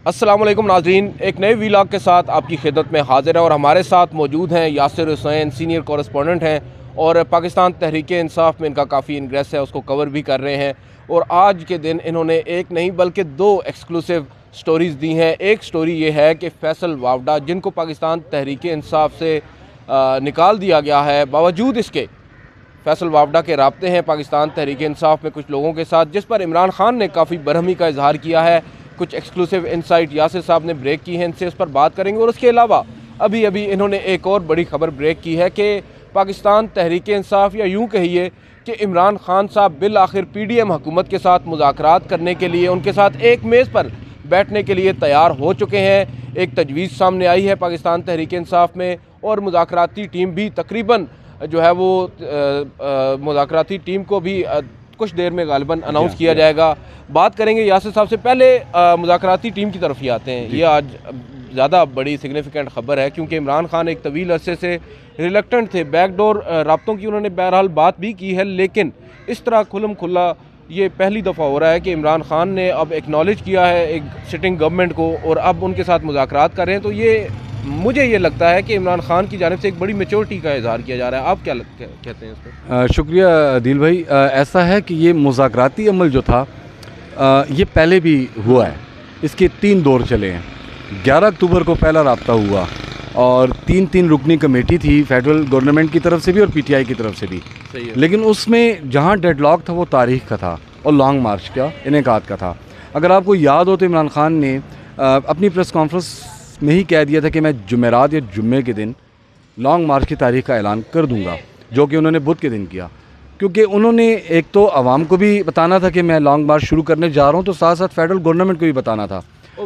السلام علیکم ناظرین، ایک نئے ویلاگ کے ساتھ آپ کی خدمت میں حاضر ہے اور ہمارے ساتھ موجود ہیں یاسر حسین، سینئر کورسپونڈنٹ ہیں اور پاکستان تحریک انصاف میں ان کا کافی انگریس ہے، اس کو کور بھی کر رہے ہیں۔ اور آج کے دن انہوں نے ایک نہیں بلکہ دو ایکسکلوسیو سٹوریز دی ہیں۔ ایک سٹوری یہ ہے کہ فیصل وافڈا، جن کو پاکستان تحریک انصاف سے نکال دیا گیا ہے، باوجود اس کے فیصل وافڈا کے رابطے ہیں پاکستان تحریک انصاف میں کچھ لوگوں کے ساتھ، جس پر عمران خان نے کافی برہمی کا اظہار کیا ہے۔ کچھ ایکسکلوسیو انسائٹ یاسر صاحب نے بریک کی ہیں، ان سے اس پر بات کریں گے۔ اور اس کے علاوہ ابھی انہوں نے ایک اور بڑی خبر بریک کی ہے کہ پاکستان تحریک انصاف، یا یوں کہیے کہ عمران خان صاحب بالآخر پی ڈی ایم حکومت کے ساتھ مذاکرات کرنے کے لیے، ان کے ساتھ ایک میز پر بیٹھنے کے لیے تیار ہو چکے ہیں۔ ایک تجویز سامنے آئی ہے پاکستان تحریک انصاف میں، اور مذاکراتی ٹیم بھی تقریباً جو ہے وہ مذاکراتی ٹیم کو بھی کچھ دیر میں غالباً اناؤنس کیا جائے گا۔ بات کریں گے یاسر صاحب سے، پہلے مذاکراتی ٹیم کی طرف ہی آتے ہیں۔ یہ آج زیادہ بڑی سگنیفیکنٹ خبر ہے کیونکہ عمران خان ایک طویل عرصے سے ریلیکٹنٹ تھے، بیک ڈور رابطوں کی انہوں نے بہرحال بات بھی کی ہے، لیکن اس طرح کھلم کھلا یہ پہلی دفعہ ہو رہا ہے کہ عمران خان نے اب ایکنالج کیا ہے ایک سٹنگ گورنمنٹ کو اور اب ان کے ساتھ مذاکرات کر رہے ہیں۔ تو یہ مجھے یہ لگتا ہے کہ عمران خان کی جانب سے ایک بڑی میچورٹی کا اظہار کیا جا رہا ہے۔ آپ کیا کہتے ہیں اس پہ؟ شکریہ عدیل بھائی۔ ایسا ہے کہ یہ مذاکراتی عمل جو تھا یہ پہلے بھی ہوا ہے، اس کے 3 دور چلے ہیں۔ 11 اکتوبر کو پہلا رابطہ ہوا اور 3 رکنی کمیٹی تھی، فیڈرل گورنمنٹ کی طرف سے بھی اور پی ٹی آئی کی طرف سے بھی، لیکن اس میں جہاں ڈیڈ لاک تھا وہ تاریخ کا تھا اور لانگ مارچ کا انعقاد کا تھا۔ اگر آپ کو یاد ہو تو عمران خان نے اپنی پریس کانفرنس میں ہی کہہ دیا تھا کہ میں جمعرات یا جمعے کے دن لانگ مارچ کی تاریخ کا اعلان کر دوں گا، جو کہ انہوں نے بدھ کے دن کیا، کیونکہ انہوں نے ایک تو عوام کو بھی بتانا تھا کہ میں لانگ مارچ شروع کرنے جا رہا ہوں، تو ساتھ ساتھ فیڈرل گورنمنٹ کو بھی بتانا تھا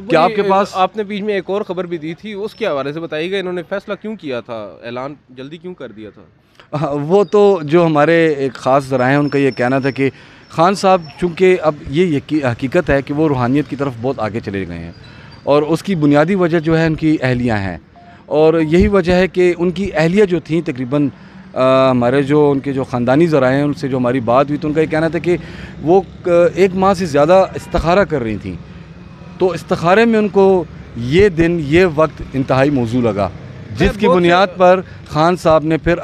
کہ آپ کے پاس۔ آپ نے بیچ میں ایک اور خبر بھی دی تھی، اس کے حوالے سے بتائیے گا انہوں نے فیصلہ کیوں کیا تھا، اعلان جلدی کیوں کر دیا تھا؟ وہ تو جو ہمارے ایک خاص ذرائع ہیں ان کا یہ کہنا تھا کہ خان صاحب چونکہ اب یہ حقیقت ہے کہ وہ روحانیت کی طرف بہت آگے چلے گئے ہیں، اور اس کی بنیادی وجہ جو ہے ان کی اہلیہ ہیں، اور یہی وجہ ہے کہ ان کی اہلیہ جو تھیں تقریباً ہمارے جو ان کے جو خاندانی ذرائع ہیں ان سے جو ہماری بات ہوئی تو ان کا یہ کہنا تھا کہ وہ 1 ماہ سے زیادہ استخارہ کر رہی تھیں، تو استخارے میں ان کو یہ دن یہ وقت انتہائی موزوں لگا، جس کی بنیاد پر خان صاحب نے پھر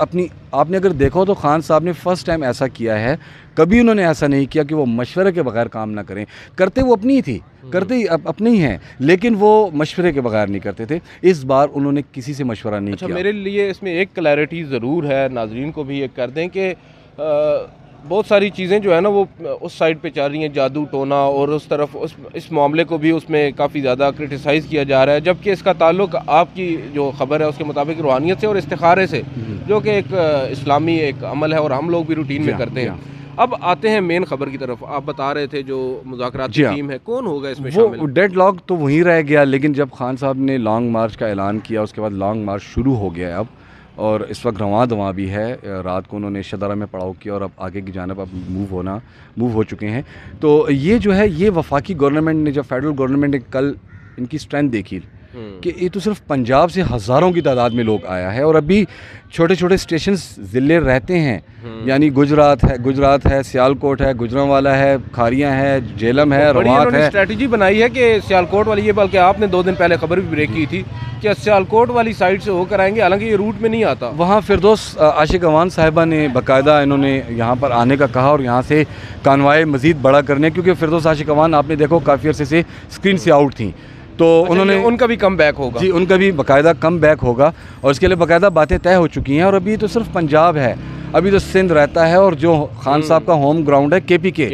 آپ نے اگر دیکھو تو خان صاحب نے فرسٹ ٹائم ایسا کیا ہے، کبھی انہوں نے ایسا نہیں کیا کہ وہ مشورے کے بغیر کام نہ کریں، کرتے وہ اپنی تھی، کرتے ہی اپنے ہی ہیں، لیکن وہ مشورے کے بغیر نہیں کرتے تھے۔ اس بار انہوں نے کسی سے مشورہ نہیں کیا۔ میرے لیے اس میں ایک کلیئرٹی ضرور ہے، ناظرین کو بھی ایک کر دیں کہ بہت ساری چیزیں جو ہے نا وہ اس سائڈ پہ چل رہی ہیں، جادو ٹونا، اور اس طرف اس معاملے کو بھی اس میں کافی زیادہ کرٹیسائز کیا جا رہا ہے، جبکہ اس کا تعلق آپ کی جو خبر ہے اس کے مطابق روحانیت سے اور استخارے سے، جو کہ ایک اسلامی ایک عمل ہے اور ہم لوگ بھی روٹین میں کرتے ہیں۔ اب آتے ہیں مین خبر کی طرف۔ آپ بتا رہے تھے جو مذاکراتی ٹیم ہے، کون ہوگا اس میں شامل؟ وہ ڈیڈ لاک تو وہیں رہ گیا، لیکن جب خان صاحب نے لانگ مارچ کا اعلان کیا اس کے بعد لانگ مارچ شروع ہو گیا ہے اب، اور اس وقت رواں دواں بھی ہے۔ رات کو انہوں نے شدارہ میں پڑاؤ کیا اور اب آگے کی جانب اب موو ہو چکے ہیں۔ تو یہ جو ہے یہ وفاقی گورنمنٹ نے، جب فیڈرل گورنمنٹ نے کل ان کی سٹرینتھ دیکھی کہ یہ تو صرف پنجاب سے ہزاروں کی تعداد میں لوگ آیا ہے، اور ابھی چھوٹے چھوٹے اسٹیشنز ضلع رہتے ہیں، یعنی گجرات ہے، سیالکوٹ ہے، گجرانوالا ہے، کھاریاں ہے، جیلم ہے، روات ہے۔ اسٹریٹجی بنائی ہے کہ سیالکوٹ والی، یہ بلکہ آپ نے 2 دن پہلے خبر بھی بریک کی تھی کہ سیالکوٹ والی سائڈ سے ہو کر آئیں گے، حالانکہ یہ روٹ میں نہیں آتا۔ وہاں فردوس عاشق اوان صاحبہ نے باقاعدہ انہوں نے یہاں پر آنے کا کہا اور یہاں سے کانوائے مزید بڑا کرنے، کیونکہ فردوس عاشق اوان آپ نے دیکھو کافی عرصے سے اسکرین سے آؤٹ تھیں، تو انہوں نے ان کا بھی کم بیک ہوگا۔ جی، ان کا بھی باقاعدہ کم بیک ہوگا، اور اس کے لیے باقاعدہ باتیں طے ہو چکی ہیں۔ اور ابھی تو صرف پنجاب ہے، ابھی تو سندھ رہتا ہے، اور جو خان صاحب کا ہوم گراؤنڈ ہے KPK،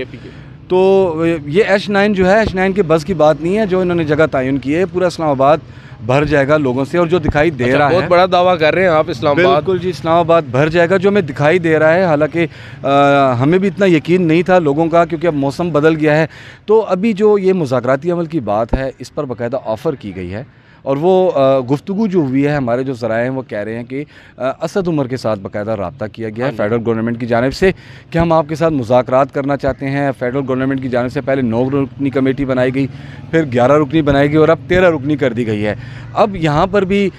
تو یہ H9 جو ہے H9 کے بس کی بات نہیں ہے، جو انہوں نے جگہ تعین کی ہے، پورا اسلام آباد بھر جائے گا لوگوں سے، اور جو دکھائی دے رہا ہے، بہت بڑا دعویٰ کر رہے ہیں آپ اسلام آباد۔ بالکل جی، اسلام آباد بھر جائے گا، جو ہمیں دکھائی دے رہا ہے، حالانکہ ہمیں بھی اتنا یقین نہیں تھا لوگوں کا، کیونکہ اب موسم بدل گیا ہے۔ تو ابھی جو یہ مذاکراتی عمل کی بات ہے اس پر باقاعدہ آفر کی گئی ہے، اور وہ گفتگو جو ہوئی ہے، ہمارے جو ذرائع ہیں وہ کہہ رہے ہیں کہ اسد عمر کے ساتھ باقاعدہ رابطہ کیا گیا ہے فیڈرل گورنمنٹ کی جانب سے کہ ہم آپ کے ساتھ مذاکرات کرنا چاہتے ہیں۔ فیڈرل گورنمنٹ کی جانب سے پہلے 9 رکنی کمیٹی بنائی گئی، پھر 11 رکنی بنائی گئی، اور اب 13 رکنی کر دی گئی ہے۔ اب یہاں پر بھی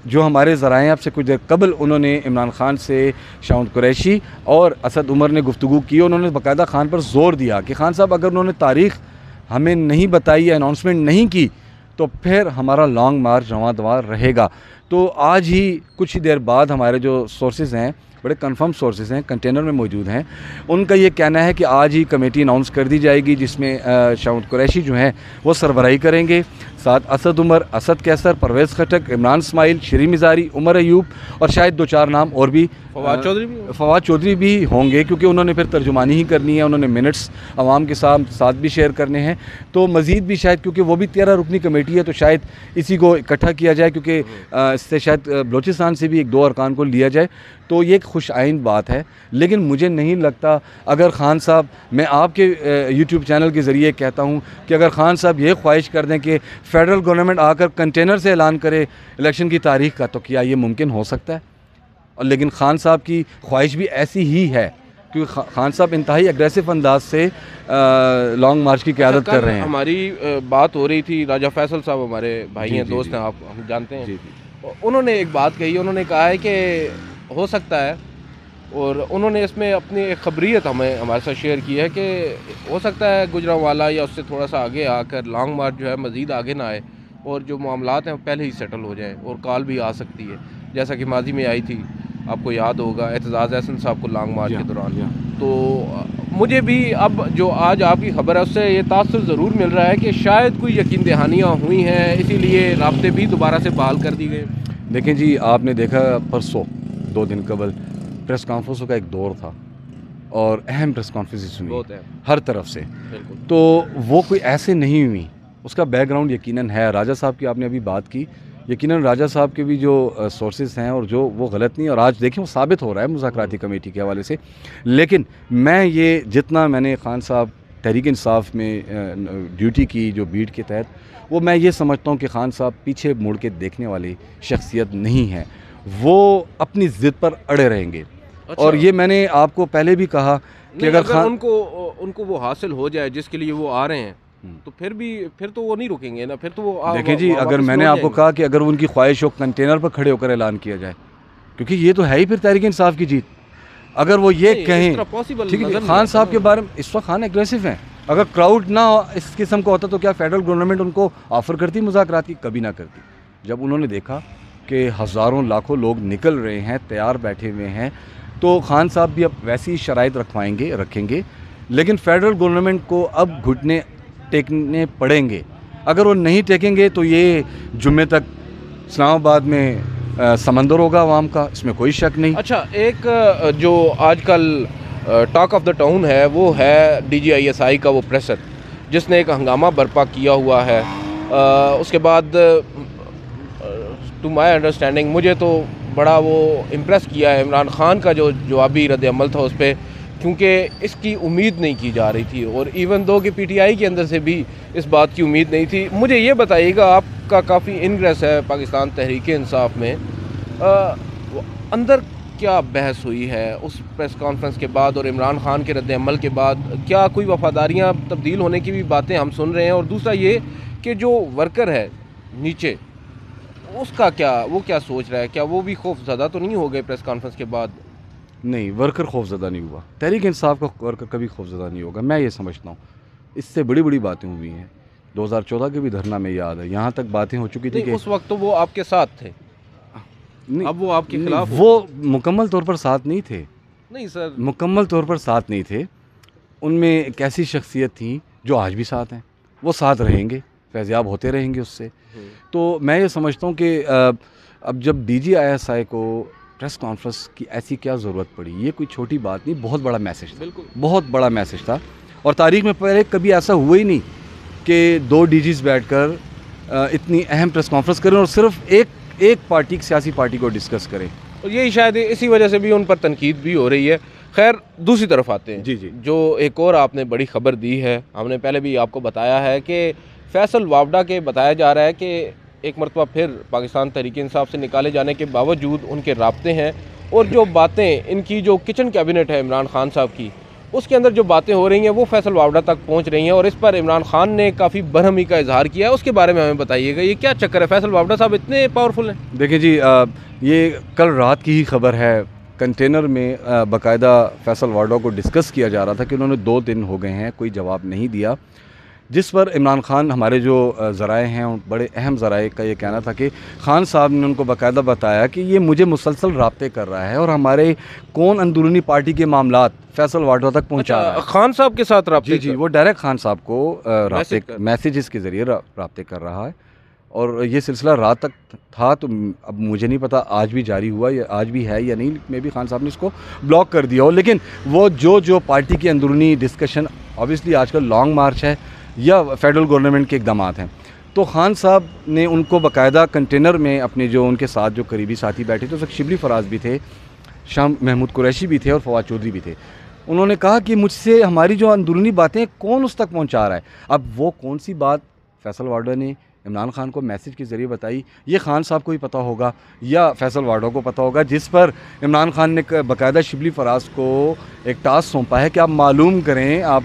جو ہمارے ذرائع اب سے کچھ دیر قبل انہوں نے عمران خان سے شاہد قریشی اور اسد عمر نے گفتگو کی، انہوں نے باقاعدہ خان پر زور دیا کہ خان صاحب اگر انہوں نے تاریخ ہمیں نہیں بتائی یا اناؤنسمنٹ نہیں کی تو پھر ہمارا لانگ مارچ رواں دوار رہے گا. تو آج ہی کچھ ہی دیر بعد ہمارے جو سورسز ہیں, بڑے کنفرم سورسز ہیں, کنٹینر میں موجود ہیں, ان کا یہ کہنا ہے کہ آج ہی کمیٹی اناؤنس کر دی جائے گی جس میں شاہد قریشی جو ہیں وہ سربراہی کریں گے, ساتھ اسد عمر, اسد کیسر, پرویز خٹک, عمران اسماعیل, شیریں مزاری, عمر ایوب اور شاید 2-4 نام اور بھی, فواد چودھری بھی ہوں گے, کیونکہ انہوں نے پھر ترجمانی ہی کرنی ہے, انہوں نے منٹس عوام کے ساتھ بھی شیئر کرنے ہیں. تو مزید بھی شاید, کیونکہ وہ بھی 13 رکنی کمیٹی ہے, تو شاید اسی کو اکٹھا کیا جائے, کیونکہ اس سے شاید بلوچستان سے بھی 1-2 ارکان کو لیا جائے. تو یہ ایک خوش آئند بات ہے. لیکن مجھے نہیں لگتا, اگر خان صاحب, میں آپ کے یوٹیوب چینل کے ذریعے کہتا ہوں کہ اگر خان صاحب یہ خواہش کر دیں کہ فیڈرل گورنمنٹ آ کر کنٹینر سے اعلان کرے الیکشن کی تاریخ کا, تو کیا یہ ممکن ہو سکتا ہے؟ اور لیکن خان صاحب کی خواہش بھی ایسی ہی ہے, کیونکہ خان صاحب انتہائی اگریسو انداز سے لانگ مارچ کی قیادت کر رہے ہیں. ہماری بات ہو رہی تھی, راجہ فیصل صاحب ہمارے بھائی ہیں, دوست ہیں, آپ ہم جانتے ہیں. انہوں نے ایک بات کہی, انہوں نے کہا ہے کہ ہو سکتا ہے, اور انہوں نے اس میں اپنی ایک خبریت ہمارے ساتھ شیئر کی ہے کہ ہو سکتا ہے گجرانوالہ یا اس سے تھوڑا سا آگے آ کر لانگ مارچ جو ہے مزید آگے نہ آئے, اور جو معاملات ہیں وہ پہلے ہی سیٹل ہو جائیں, اور کال بھی آ سکتی ہے جیسا کہ ماضی میں آئی تھی, آپ کو یاد ہوگا اعتزاز احسن صاحب کو لانگ مارچ کے دوران. تو مجھے بھی اب جو آج آپ کی خبر ہے اس سے یہ تاثر ضرور مل رہا ہے کہ شاید کوئی یقین دہانیاں ہوئی ہیں, اسی لیے رابطے بھی دوبارہ سے بحال کر دی گئے. دیکھیں جی, آپ نے دیکھا پرسوں 2 دن قبل پریس کانفرنسوں کا ایک دور تھا, اور اہم پریس کانفرنسز ہوئی ہر طرف سے. تو وہ کوئی ایسے نہیں ہوئی, اس کا بیک گراؤنڈ یقیناً ہے. راجہ صاحب کی آپ نے ابھی بات کی, یقیناً راجہ صاحب کے بھی جو سورسز ہیں اور جو وہ غلط نہیں, اور آج دیکھیں وہ ثابت ہو رہا ہے مذاکراتی کمیٹی کے حوالے سے. لیکن میں یہ جتنا میں نے خان صاحب تحریک انصاف میں ڈیوٹی کی جو بیٹ کے تحت, وہ میں یہ سمجھتا ہوں کہ خان صاحب پیچھے مڑ کے دیکھنے والی شخصیت نہیں ہے, وہ اپنی ضد پر اڑے رہیں گے. اور یہ میں نے آپ کو پہلے بھی کہا کہ اگر ان کو وہ حاصل ہو جائے جس کے لیے وہ آ رہے ہیں, تو پھر تو وہ نہیں رکیں گے نا, پھر تو وہ دیکھیں جی, اگر میں نے آپ کو کہا کہ اگر ان کی خواہش ہو کنٹینر پر کھڑے ہو کر اعلان کیا جائے, کیونکہ یہ تو ہے ہی پھر تحریک انصاف کی جیت. اگر وہ یہ کہیں, ٹھیک ہے, خان صاحب کے بارے میں اس وقت خان ایگریسو ہیں, اگر کراؤڈ نہ اس قسم کا ہوتا تو کیا فیڈرل گورنمنٹ ان کو آفر کرتی مذاکرات کی؟ کبھی نہ کرتی. جب انہوں نے دیکھا کہ ہزاروں لاکھوں لوگ نکل رہے ہیں, تیار بیٹھے ہوئے ہیں, تو خان صاحب بھی اب ویسی شرائط رکھیں گے. لیکن فیڈرل گورنمنٹ کو اب گھٹنے ٹیکنے پڑیں گے. اگر وہ نہیں ٹیکیں گے تو یہ جمعے تک اسلام آباد میں سمندر ہوگا عوام کا, اس میں کوئی شک نہیں. اچھا, ایک جو آج کل ٹاک آف دا ٹاؤن ہے وہ ہے DGISI کا وہ پریسر, جس نے ایک ہنگامہ برپا کیا ہوا ہے. اس کے بعد ٹو مائی انڈرسٹینڈنگ مجھے تو بڑا وہ امپریس کیا ہے عمران خان کا جو جوابی رد عمل تھا اس پہ, کیونکہ اس کی امید نہیں کی جا رہی تھی, اور ایون دو کہ PTI کے اندر سے بھی اس بات کی امید نہیں تھی. مجھے یہ بتائیے گا, آپ کا کافی انگریس ہے پاکستان تحریک انصاف میں, اندر کیا بحث ہوئی ہے اس پریس کانفرنس کے بعد اور عمران خان کے رد عمل کے بعد؟ کیا کوئی وفاداریاں تبدیل ہونے کی بھی باتیں ہم سن رہے ہیں؟ اور دوسرا یہ کہ جو ورکر ہے نیچے, اس کا کیا سوچ رہا ہے؟ کیا وہ بھی خوف زدہ تو نہیں ہو گئے پریس کانفرنس کے بعد؟ نہیں, ورکر خوف زدہ نہیں ہوا. تحریک انصاف کا ورکر کبھی خوف زدہ نہیں ہوگا, میں یہ سمجھتا ہوں. اس سے بڑی بڑی باتیں ہوئی ہیں. 2014 کے بھی دھرنا میں یاد ہے, یہاں تک باتیں ہو چکی تھی کہ اس وقت تو وہ آپ کے ساتھ تھے, اب وہ آپ کے خلاف. وہ مکمل طور پر ساتھ نہیں تھے. نہیں سر, مکمل طور پر ساتھ نہیں تھے. ان میں ایک ایسی شخصیت تھی جو آج بھی ساتھ ہیں, وہ ساتھ رہیں گے, فیضیاب ہوتے رہیں گے اس سے. تو میں یہ سمجھتا ہوں کہ اب جب DGISI کو پریس کانفرنس کی ایسی کیا ضرورت پڑی, یہ کوئی چھوٹی بات نہیں, بہت بڑا میسج تھا. بہت بڑا میسج تھا, اور تاریخ میں پہلے کبھی ایسا ہوا ہی نہیں کہ 2 DGs بیٹھ کر اتنی اہم پریس کانفرنس کریں اور صرف ایک پارٹی, سیاسی پارٹی کو ڈسکس کریں. اور یہی شاید اسی وجہ سے بھی ان پر تنقید بھی ہو رہی ہے. خیر, دوسری طرف آتے ہیں. جی. جو ایک اور آپ نے بڑی خبر دی ہے, ہم نے پہلے بھی آپ کو بتایا ہے کہ فیصل وابڈا کے بتایا جا رہا ہے کہ ایک مرتبہ پھر پاکستان تحریک انصاف سے نکالے جانے کے باوجود ان کے رابطے ہیں, اور جو باتیں ان کی جو کچن کیبنٹ ہے عمران خان صاحب کی, اس کے اندر جو باتیں ہو رہی ہیں وہ فیصل وابڈا تک پہنچ رہی ہیں, اور اس پر عمران خان نے کافی برہمی کا اظہار کیا ہے. اس کے بارے میں ہمیں بتائیے گا, یہ کیا چکر ہے؟ فیصل وابڈا صاحب اتنے پاورفل ہیں؟ دیکھیں جی, یہ کل رات کی ہی خبر ہے. کنٹینر میں باقاعدہ فیصل وابڈا کو ڈسکس کیا جا رہا تھا کہ انہوں نے 2 دن ہو گئے ہیں کوئی جواب نہیں دیا. جس پر عمران خان ہمارے جو ذرائع ہیں بڑے اہم ذرائع کا یہ کہنا تھا کہ خان صاحب نے ان کو باقاعدہ بتایا کہ یہ مجھے مسلسل رابطے کر رہا ہے اور ہمارے کون اندرونی پارٹی کے معاملات فیصل واڈوا تک پہنچا رہا ہے. خان صاحب کے ساتھ رابطے؟ جی وہ ڈائریکٹ خان صاحب کو میسیجز کے ذریعے رابطے کر رہا ہے اور یہ سلسلہ رات تک تھا. تو اب مجھے نہیں پتا آج بھی جاری ہوا یا آج بھی ہے یا نہیں, میں بھی خان صاحب نے اس کو بلاک کر دیا ہو. لیکن وہ جو پارٹی کی اندرونی ڈسکشن اوبیسلی آج کل لانگ مارچ ہے یا فیڈرل گورنمنٹ کے اقدامات ہیں, تو خان صاحب نے ان کو باقاعدہ کنٹینر میں اپنے جو ان کے ساتھ جو قریبی ساتھی بیٹھے تھے, اس وقت شبلی فراز بھی تھے, شاہ محمود قریشی بھی تھے اور فواد چودھری بھی تھے. انہوں نے کہا کہ مجھ سے ہماری جو اندرونی باتیں کون اس تک پہنچا رہا ہے. اب وہ کون سی بات فیصل واڈوا نے عمران خان کو میسیج کے ذریعے بتائی, یہ خان صاحب کو ہی پتہ ہوگا یا فیصل واڈوا کو پتہ ہوگا, جس پر عمران خان نے باقاعدہ شبلی فراز کو ایک ٹاسک سونپا ہے کہ آپ معلوم کریں آپ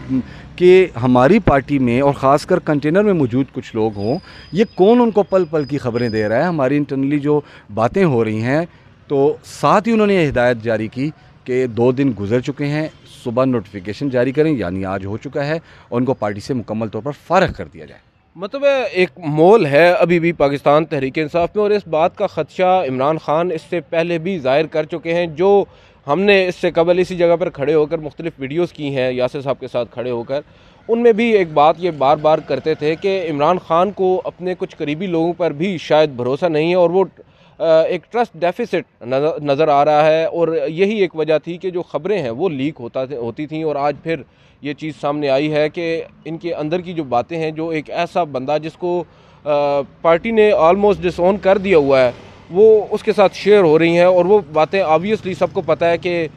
کہ ہماری پارٹی میں اور خاص کر کنٹینر میں موجود کچھ لوگ ہوں, یہ کون ان کو پل پل کی خبریں دے رہا ہے, ہماری انٹرنلی جو باتیں ہو رہی ہیں. تو ساتھ ہی انہوں نے یہ ہدایت جاری کی کہ 2 دن گزر چکے ہیں, صبح نوٹیفیکیشن جاری کریں, یعنی آج ہو چکا ہے, اور ان کو پارٹی سے مکمل طور پر فارغ کر دیا جائے. مطلب ایک مول ہے ابھی بھی پاکستان تحریک انصاف میں, اور اس بات کا خدشہ عمران خان اس سے پہلے بھی ظاہر کر چکے ہیں. جو ہم نے اس سے قبل اسی جگہ پر کھڑے ہو کر مختلف ویڈیوز کی ہیں یاسر صاحب کے ساتھ کھڑے ہو کر, ان میں بھی ایک بات یہ بار بار کرتے تھے کہ عمران خان کو اپنے کچھ قریبی لوگوں پر بھی شاید بھروسہ نہیں ہے, اور وہ ایک ٹرسٹ ڈیفیسٹ نظر آ رہا ہے. اور یہی ایک وجہ تھی کہ جو خبریں ہیں وہ لیک ہوتی تھیں, اور آج پھر یہ چیز سامنے آئی ہے کہ ان کے اندر کی جو باتیں ہیں, جو ایک ایسا بندہ جس کو پارٹی نے آلموسٹ ڈس اون کر دیا ہوا ہے, وہ اس کے ساتھ شیئر ہو رہی ہیں. اور وہ باتیں آبویسلی سب کو پتہ ہے کہ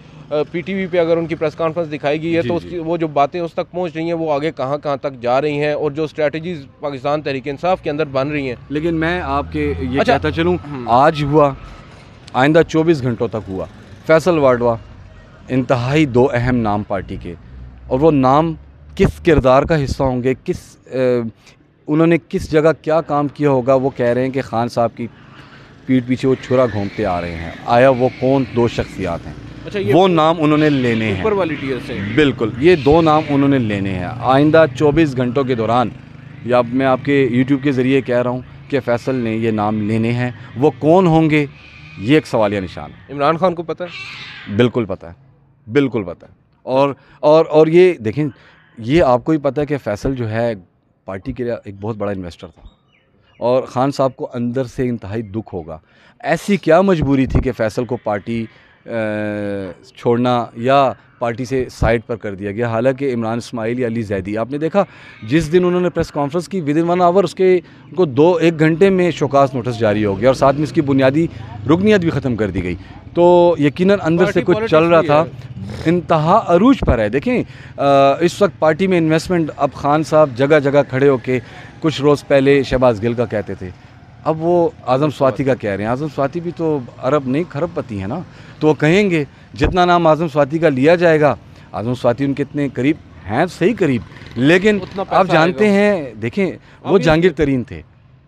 پی ٹی وی پہ اگر ان کی پریس کانفرنس دکھائی گئی ہے تو وہ جو باتیں اس تک پہنچ رہی ہیں وہ آگے کہاں تک جا رہی ہیں, اور جو اسٹریٹجیز پاکستان تحریک انصاف کے اندر بن رہی ہیں. لیکن میں آپ کے یہ کہتا چلوں, آج ہوا, آئندہ 24 گھنٹوں تک ہوا, فیصل واڈوا انتہائی 2 اہم نام پارٹی کے, اور وہ نام کس کردار کا حصہ ہوں گے, انہوں نے کس جگہ کیا کام کیا ہوگا. وہ کہہ رہے ہیں کہ خان صاحب کی پیٹھ پیچھے وہ چھرا گھومتے آ رہے ہیں, آیا وہ کون 2 شخصیات ہیں, وہ نام انہوں نے لینے ہیں اوپر والی ٹیر سے. بالکل, یہ 2 نام انہوں نے لینے ہیں آئندہ 24 گھنٹوں کے دوران, یا میں آپ کے یوٹیوب کے ذریعے کہہ رہا ہوں کہ فیصل نے یہ نام لینے ہیں. وہ کون ہوں گے یہ ایک سوالیہ نشان. عمران خان کو پتہ ہے؟ بالکل پتہ ہے, بالکل پتہ ہے. اور یہ دیکھیں, یہ آپ کو ہی پتہ ہے کہ فیصل جو ہے پارٹی کے لیے ایک بہت بڑا انویسٹر تھا, اور خان صاحب کو اندر سے انتہائی دکھ ہوگا. ایسی کیا مجبوری تھی کہ فیصل کو پارٹی چھوڑنا یا پارٹی سے سائڈ پر کر دیا گیا. حالانکہ عمران اسماعیل یا علی زیدی, آپ نے دیکھا جس دن انہوں نے پریس کانفرنس کی ودن 1 آور ان کو 1 گھنٹے میں شوکاز نوٹس جاری ہو گیا, اور ساتھ میں اس کی بنیادی رکنیت بھی ختم کر دی گئی. تو یقیناً اندر سے کچھ چل رہا تھا, انتہا عروج پر ہے. دیکھیں اس وقت پارٹی میں انویسٹمنٹ, اب خان صاحب جگہ جگہ کھڑے ہو کے کچھ روز پہلے شہباز گل کا کہتے تھے, اب وہ اعظم سواتی کا کہہ رہے ہیں. اعظم سواتی بھی تو عرب نہیں کھرب پتی ہے نا, تو وہ کہیں گے جتنا نام اعظم سواتی کا لیا جائے گا, اعظم سواتی ان کے اتنے قریب ہیں, صحیح قریب, لیکن آپ جانتے ہیں دیکھیں وہ جہانگیر ترین تھے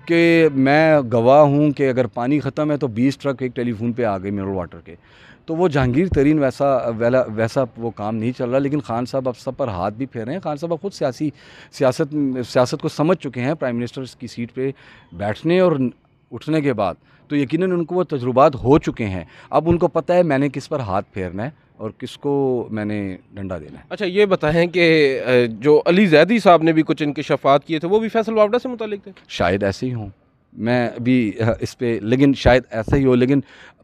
کہ میں گواہ ہوں کہ اگر پانی ختم ہے تو 20 ٹرک ایک ٹیلی فون پہ آ گئے منرل واٹر کے. تو وہ جہانگیر ترین ویسا وہ کام نہیں چل رہا. لیکن خان صاحب اب سب پر ہاتھ بھی پھیر رہے ہیں. خان صاحب اب خود سیاست کو سمجھ چکے ہیں, پرائم منسٹر کی سیٹ پہ بیٹھنے اور اٹھنے کے بعد, تو یقیناً ان کو وہ تجربات ہو چکے ہیں. اب ان کو پتہ ہے میں نے کس پر ہاتھ پھیرنا ہے اور کس کو میں نے ڈنڈا دینا ہے. اچھا یہ بتائیں کہ جو علی زیدی صاحب نے بھی کچھ انکشافات کیے تھے, وہ بھی فیصل واڈوا سے متعلق تھے؟ شاید ایسے ہی ہوں, میں ابھی اس پہ, لیکن شاید ایسا ہی ہو. لیکن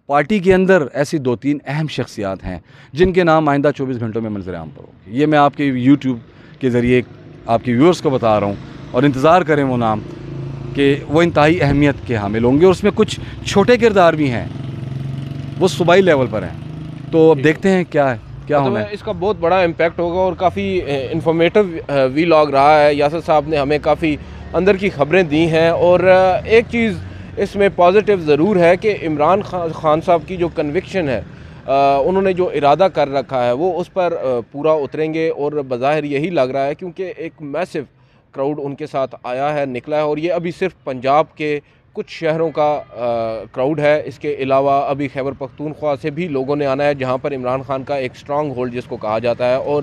پارٹی کے اندر ایسی 2-3 اہم شخصیات ہیں جن کے نام آئندہ 24 گھنٹوں میں منظر عام پر ہوں. یہ میں آپ کے یوٹیوب کے ذریعے آپ کے ویورز کو بتا رہا ہوں, اور انتظار کریں وہ نام کہ وہ انتہائی اہمیت کے حامل ہوں گے. اور اس میں کچھ چھوٹے کردار بھی ہیں, وہ صوبائی لیول پر ہیں. تو اب دیکھتے ہیں کیا ہونا ہے. اس کا بہت بڑا امپیکٹ ہوگا, اور کافی انفارمیٹو ویلاگ رہا ہے. یاسر صاحب نے ہمیں کافی اندر کی خبریں دی ہیں, اور ایک چیز اس میں پازیٹیو ضرور ہے کہ عمران خان صاحب کی جو کنوکشن ہے, انہوں نے جو ارادہ کر رکھا ہے وہ اس پر پورا اتریں گے. اور بظاہر یہی لگ رہا ہے کیونکہ ایک میسو کراؤڈ ان کے ساتھ آیا ہے, نکلا ہے, اور یہ ابھی صرف پنجاب کے کچھ شہروں کا کراؤڈ ہے. اس کے علاوہ ابھی خیبر پختونخوا سے بھی لوگوں نے آنا ہے جہاں پر عمران خان کا ایک سٹرانگ ہولڈ جس کو کہا جاتا ہے, اور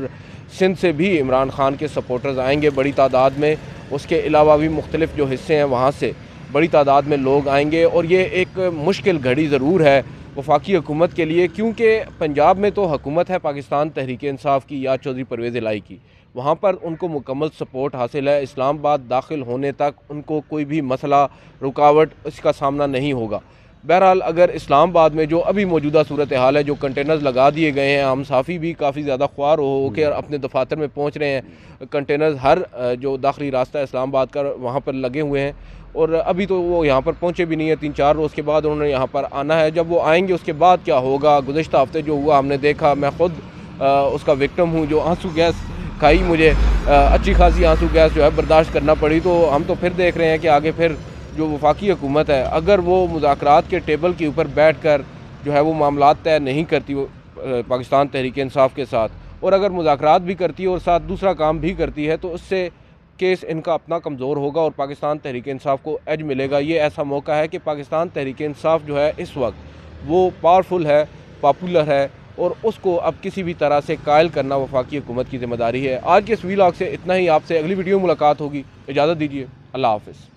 سندھ سے بھی عمران خان کے سپورٹرز آئیں گے بڑی تعداد میں. اس کے علاوہ بھی مختلف جو حصے ہیں وہاں سے بڑی تعداد میں لوگ آئیں گے, اور یہ ایک مشکل گھڑی ضرور ہے وفاقی حکومت کے لیے, کیونکہ پنجاب میں تو حکومت ہے پاکستان تحریک انصاف کی یا چودھری پرویز الہی کی, وہاں پر ان کو مکمل سپورٹ حاصل ہے. اسلام آباد داخل ہونے تک ان کو کوئی بھی مسئلہ رکاوٹ اس کا سامنا نہیں ہوگا. بہرحال اگر اسلام آباد میں جو ابھی موجودہ صورتحال ہے, جو کنٹینرز لگا دیے گئے ہیں, ہم صحافی بھی کافی زیادہ خوار ہو کے اپنے دفاتر میں پہنچ رہے ہیں, کنٹینرز ہر جو داخلی راستہ ہے اسلام آباد کا وہاں پر لگے ہوئے ہیں, اور ابھی تو وہ یہاں پر پہنچے بھی نہیں ہیں. 3-4 روز کے بعد انہوں نے یہاں پر آنا ہے. جب وہ آئیں گے اس کے بعد کیا ہوگا, گزشتہ ہفتے جو ہوا ہم نے دیکھا, میں خود اس کا وکٹم ہوں, جو آنسو گیس کھائی, مجھے اچھی خاصی آنسو گیس جو ہے برداشت کرنا پڑی. تو ہم تو پھر دیکھ رہے ہیں کہ آگے پھر جو وفاقی حکومت ہے اگر وہ مذاکرات کے ٹیبل کے اوپر بیٹھ کر جو ہے وہ معاملات طے نہیں کرتی پاکستان تحریک انصاف کے ساتھ, اور اگر مذاکرات بھی کرتی ہے اور ساتھ دوسرا کام بھی کرتی ہے, تو اس سے کیس ان کا اپنا کمزور ہوگا اور پاکستان تحریک انصاف کو ایج ملے گا. یہ ایسا موقع ہے کہ پاکستان تحریک انصاف جو ہے اس وقت وہ پاورفل ہے, پاپولر ہے, اور اس کو اب کسی بھی طرح سے قائل کرنا وفاقی حکومت کی ذمہ داری ہے. آج کے اس ویلاگ سے اتنا ہی. آپ سے اگلی ویڈیو ملاقات ہوگی. اجازت دیجیے. اللہ حافظ.